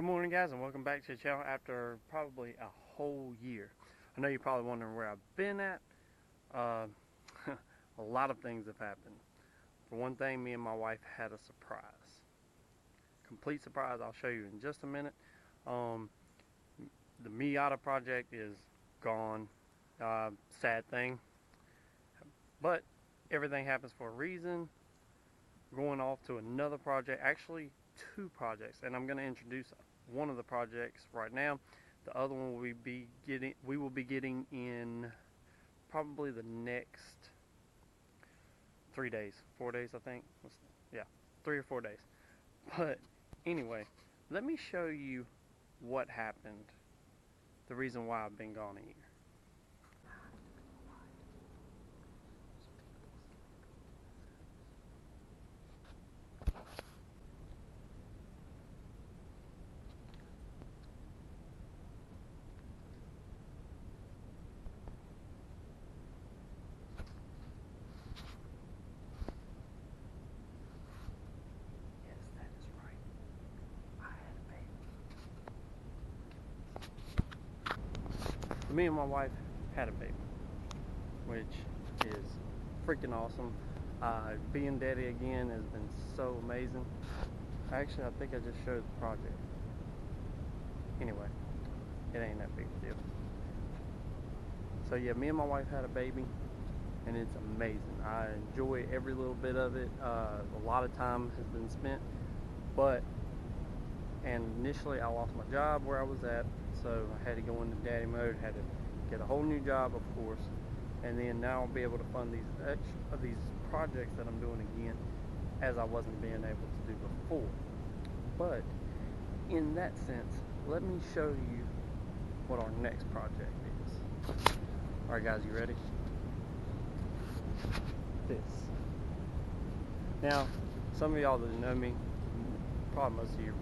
Good morning, guys, and welcome back to the channel after probably a whole year. I know you're probably wondering where I've been at. Uh, a lot of things have happened. For one thing, me and my wife had a surprise. Complete surprise. I'll show you in just a minute. The Miata project is gone. Sad thing. But everything happens for a reason. Going off to another project, actually two projects, and I'm going to introduce one of the projects right now. The other one we will be getting in probably the next 3 days, 4 days, I think. Yeah, 3 or 4 days. But anyway, let me show you what happened, the reason why I've been gone a year. Yes, that is right. I had a baby. Me and my wife had a baby, which is freaking awesome. Being daddy again has been so amazing. Actually, I think I just showed the project. Anyway, it ain't that big a deal. So yeah, me and my wife had a baby, and it's amazing. I enjoy every little bit of it. A lot of time has been spent, and initially I lost my job where I was at, so I had to go into daddy mode, had to get a whole new job, of course, and then now I'll be able to fund these projects that I'm doing again, as I wasn't being able to do before. But in that sense, let me show you what our next project is. Alright guys, you ready? This. Now, some of y'all that know me, probably most of your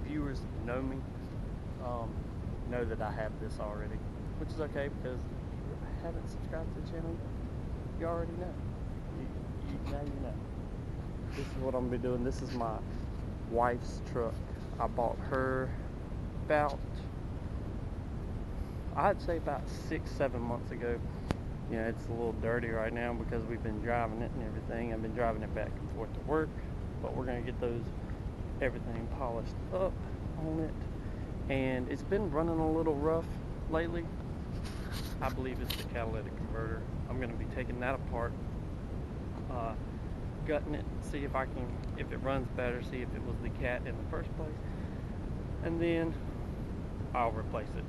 viewers know me, know that I have this already, which is okay, because if you haven't subscribed to the channel, you already know. Now you know. This is what I'm gonna be doing. This is my wife's truck. I bought her about, I'd say about 6-7 months ago. You know, it's a little dirty right now because we've been driving it and everything. I've been driving it back and forth to work, but we're gonna get everything polished up on it. And it's been running a little rough lately. I believe it's the catalytic converter. I'm gonna be taking that apart, gutting it, see if it runs better, see if it was the cat in the first place, and then I'll replace it.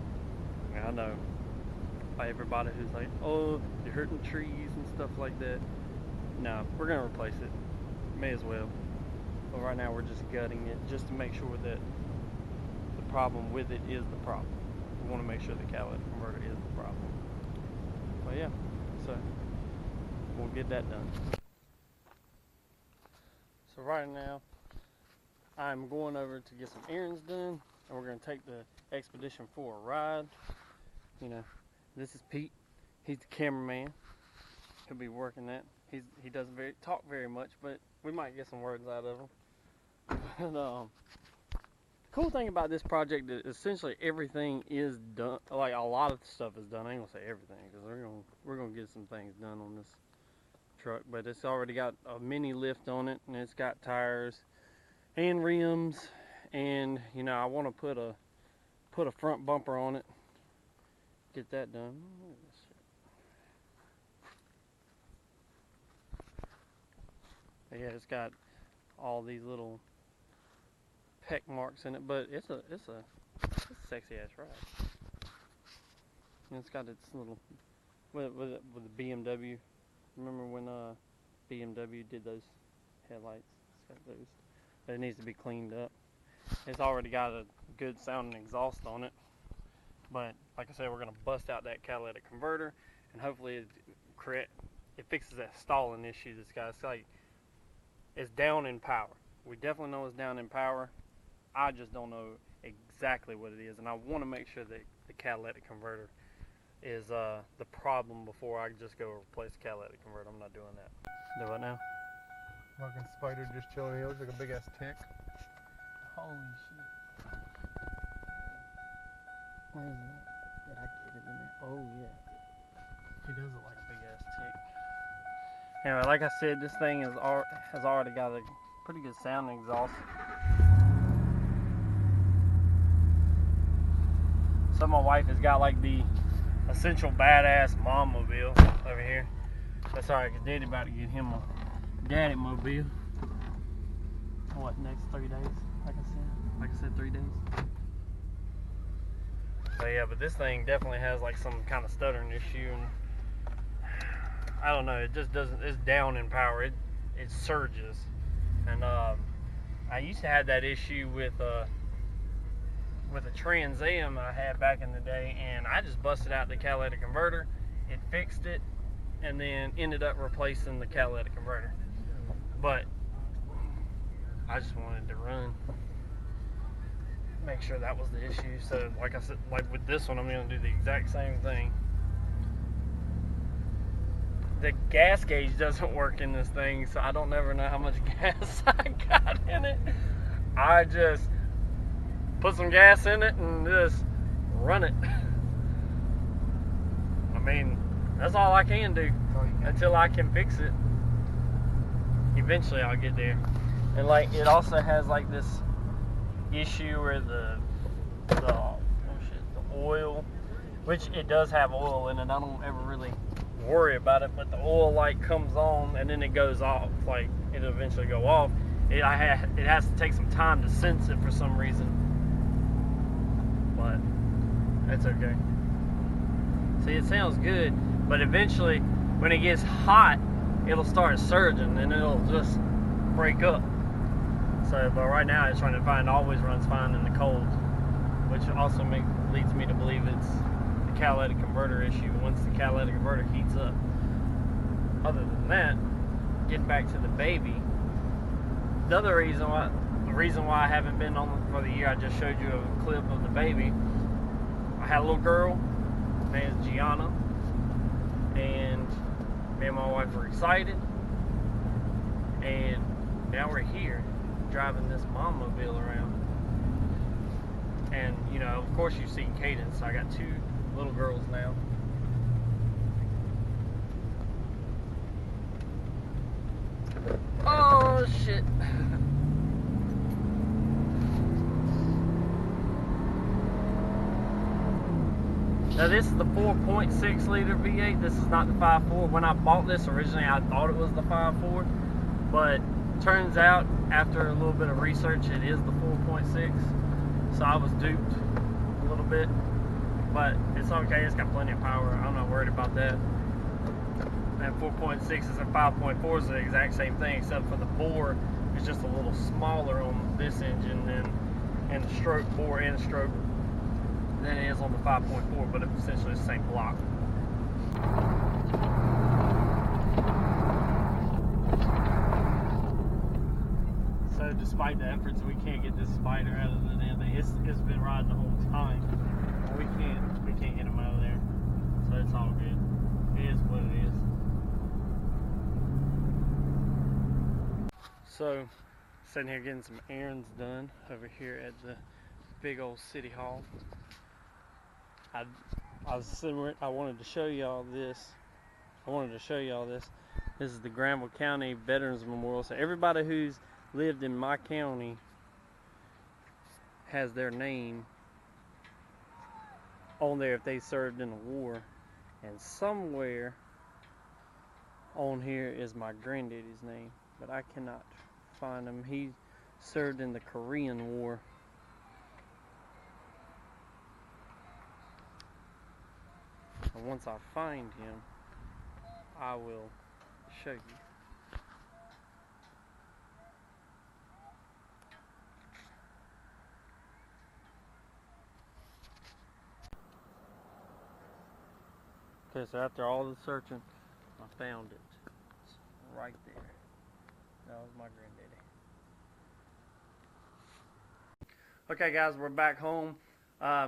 I know everybody who's like, oh, you're hurting trees and stuff like that. No, we're gonna replace it. May as well. But right now we're just gutting it just to make sure that the problem with it is the problem. We want to make sure the catalytic converter is the problem. But yeah, so we'll get that done. So right now I'm going over to get some errands done, and we're going to take the Expedition for a ride. You know, this is Pete. He's the cameraman. He'll be working that. He doesn't talk very much, but we might get some words out of him. But, the cool thing about this project is essentially everything is done. Like, a lot of stuff is done. I ain't gonna say everything, because we're gonna get some things done on this truck. But it's already got a mini lift on it, and it's got tires and rims, and you know, I want to put a front bumper on it. Get that done. But yeah, it's got all these little peck marks in it, but it's a sexy ass ride. And it's got its little with the BMW. Remember when BMW did those headlights? It's got those. But it needs to be cleaned up. It's already got a good sounding exhaust on it, but like I said, we're gonna bust out that catalytic converter, and hopefully it fixes that stalling issue that's got. It's like it's down in power. We definitely know it's down in power. I just don't know exactly what it is, and I want to make sure that the catalytic converter is the problem before I just go replace the catalytic converter. I'm not doing that. Do it now. Fucking spider just chilling here. Looks like a big ass tick. Holy shit. Where is it? Did I get it in there? Oh yeah. He does look like a big ass tick. Anyway, like I said, this thing has already got a pretty good sounding exhaust. So my wife has got like the essential badass mom mobile over here. That's alright, because Daddy about to get him a daddy mobile. What, next 3 days? Like I said, 3 days. So yeah, but this thing definitely has like some kind of stuttering issue, and I don't know, it just doesn't, it's down in power. It surges. And I used to have that issue with a Trans Am I had back in the day, and I just busted out the catalytic converter. It fixed it, and then ended up replacing the catalytic converter. But I just wanted to make sure that was the issue. So like I said, like with this one, I'm going to do the exact same thing. The gas gauge doesn't work in this thing, so I don't ever know how much gas I got in it. I just put some gas in it and just run it. I mean, that's all I can do until I can fix it. Eventually I'll get there. And like, it also has like this issue where the oil, which it does have oil in it, I don't ever really worry about it, but the oil light comes on and then it goes off. Like, it'll eventually go off. It has to take some time to sense it for some reason, but that's okay. See, it sounds good, but eventually when it gets hot, it'll start surging and it'll just break up. So, but right now it's trying to find, always runs fine in the cold, which also leads me to believe it's the catalytic converter issue once the catalytic converter heats up. Other than that, getting back to the baby, another reason why I haven't been on for the year, I just showed you a clip of the baby. I had a little girl, her name is Gianna, and me and my wife were excited, and now we're here driving this mom mobile around. And you know, of course you've seen Cadence. I got 2 little girls now. Oh shit. Now this is the 4.6 liter V8. This is not the 5.4. When I bought this originally, I thought it was the 5.4, but turns out after a little bit of research, it is the 4.6. So I was duped a little bit, but it's okay. It's got plenty of power. I'm not worried about that. And 4.6s and 5.4s are the exact same thing, except for the bore is just a little smaller on this engine and the stroke bore and stroke than it is on the 5.4, but it's essentially the same block. So despite the efforts, we can't get this spider out of the damn thing. It's been riding the whole time. We can't get him out of there. So it's all good. It is what it is. So, sitting here getting some errands done over here at the big old city hall. I wanted to show y'all this. This is the Granville County Veterans Memorial. So everybody who's lived in my county has their name on there if they served in the war. And somewhere on here is my granddaddy's name, but I cannot find him. He served in the Korean War. And once I find him, I will show you. Okay, so after all the searching, I found it. It's right there. That was my granddaddy. Okay guys, we're back home.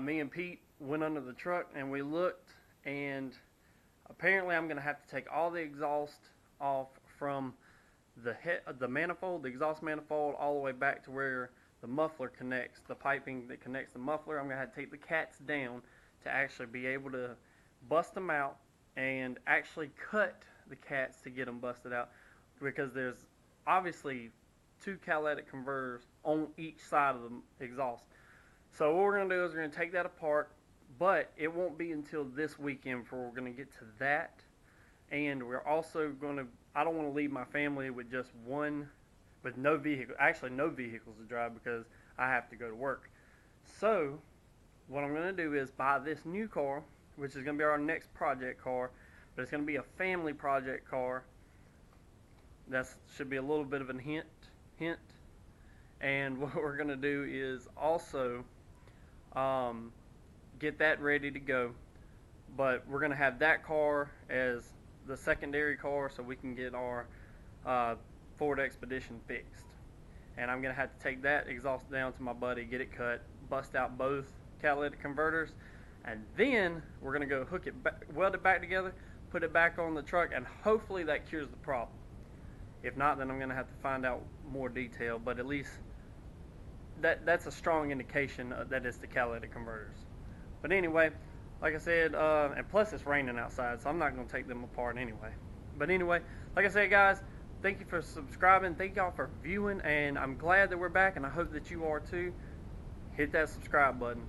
Me and Pete went under the truck and we looked, and apparently I'm going to have to take all the exhaust off from the manifold, the exhaust manifold, all the way back to where the the muffler connects, the piping that connects the muffler. I'm going to have to take the cats down to actually be able to bust them out and actually cut the cats to get them busted out, because there's obviously two catalytic converters on each side of the exhaust. So what we're going to do is we're going to take that apart, but it won't be until this weekend before we're going to get to that. And we're also going to, I don't want to leave my family with just one, with no vehicle, actually no vehicles to drive, because I have to go to work. So what I'm going to do is buy this new car, which is going to be our next project car, but it's going to be a family project car. That should be a little bit of a hint. And what we're going to do is also get that ready to go. But we're going to have that car as the secondary car so we can get our Ford Expedition fixed. And I'm going to have to take that exhaust down to my buddy, get it cut, bust out both catalytic converters, and then we're going to go hook it back, weld it back together, put it back on the truck, and hopefully that cures the problem. If not, then I'm going to have to find out more detail, but at least that's a strong indication that it's the catalytic converters. But anyway, like I said, and plus it's raining outside, so I'm not going to take them apart anyway. But anyway, like I said, guys, thank you for subscribing. Thank y'all for viewing, and I'm glad that we're back, and I hope that you are too. Hit that subscribe button.